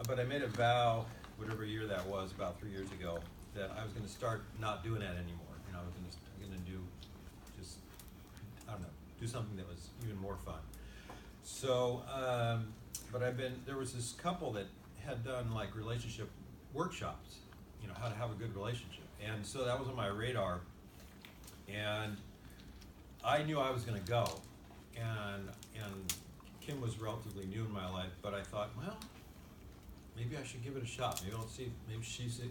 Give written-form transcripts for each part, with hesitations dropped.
but I made a vow, whatever year that was, about 3 years ago, that I was going to start not doing that anymore. You know, I was going to do just, I don't know, do something that was even more fun. So, but there was this couple that had done like relationship workshops, you know, how to have a good relationship. And so that was on my radar. And I knew I was going to go. And Kim was relatively new in my life, but I thought, well, maybe I should give it a shot. Maybe I'll see if she's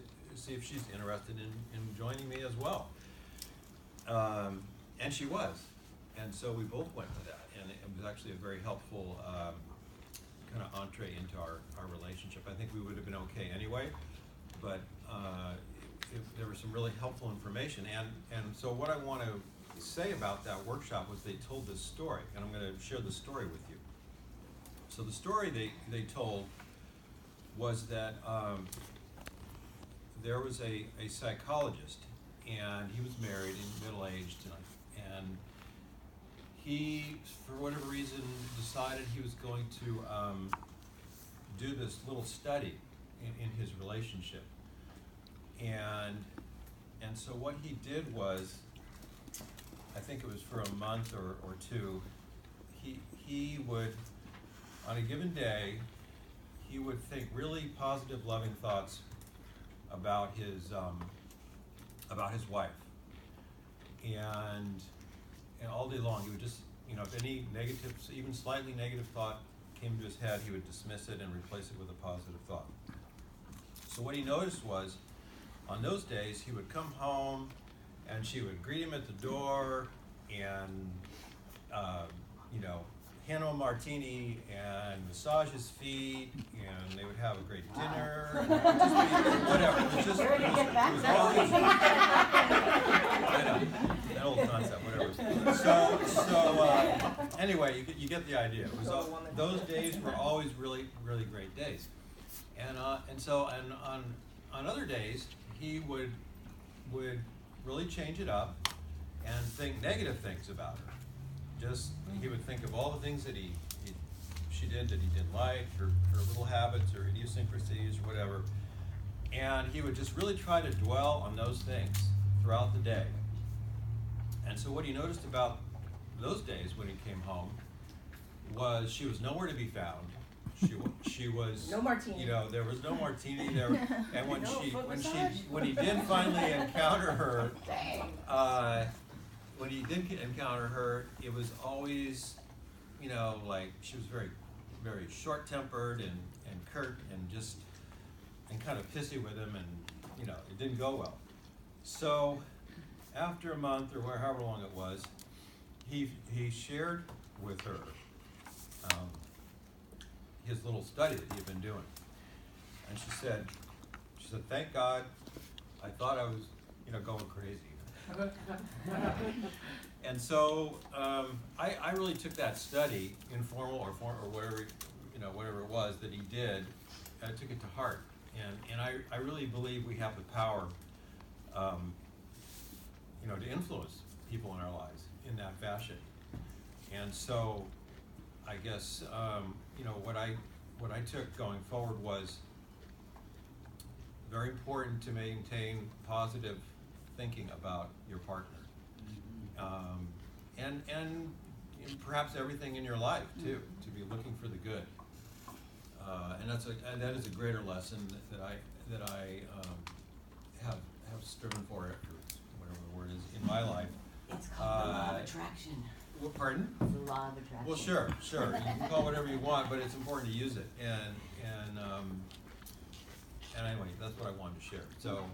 interested in joining me as well. And she was. And so we both went to that. And it was actually a very helpful kind of entree into our relationship. I think we would have been okay anyway, but there was some really helpful information. And so what I want to say about that workshop was they told this story, and I'm going to share the story with you. So the story they told was that there was a psychologist, and he was married and middle-aged, and he, for whatever reason, decided he was going to do this little study in his relationship. And so what he did was, I think it was for a month or two, he would, on a given day, he would think really positive, loving thoughts about his wife. And all day long, he would just, you know, if any negative, even slightly negative thought came to his head, he would dismiss it and replace it with a positive thought. So what he noticed was, on those days, he would come home, and she would greet him at the door, and you know, hand him a martini and massage his feet, and they would have a great dinner. And it would just be whatever. It was just, Where did you get that? I know, that old concept, whatever. So anyway, you get the idea. It was those days were always really, really great days, and on other days he would really change it up and think negative things about her. Just, he would think of all the things that she did that he didn't like, her little habits or idiosyncrasies or whatever, and he would just really try to dwell on those things throughout the day. And so what he noticed about those days when he came home was she was nowhere to be found. She was no martini. You know, there was no martini there, and when he did finally encounter her, when he did encounter her, it was always, you know, like she was very, very short-tempered and curt and kind of pissy with him, and you know, it didn't go well. So after a month or however long it was, he shared with her his little study that he had been doing, and she said, "Thank God, I thought I was, you know, going crazy." And so I really took that study, informal or whatever, you know, whatever it was that he did, and I took it to heart. And I really believe we have the power, you know, to influence people in our lives in that fashion. And so I guess you know, what I took going forward was very important to maintain positive thinking about your partner, and perhaps everything in your life too, to be looking for the good, and that is a greater lesson that I have striven for, whatever the word is, in my life. It's called the law of attraction. Well, pardon? The law of attraction. Well, sure. You can call it whatever you want, but it's important to use it. And anyway, that's what I wanted to share. So.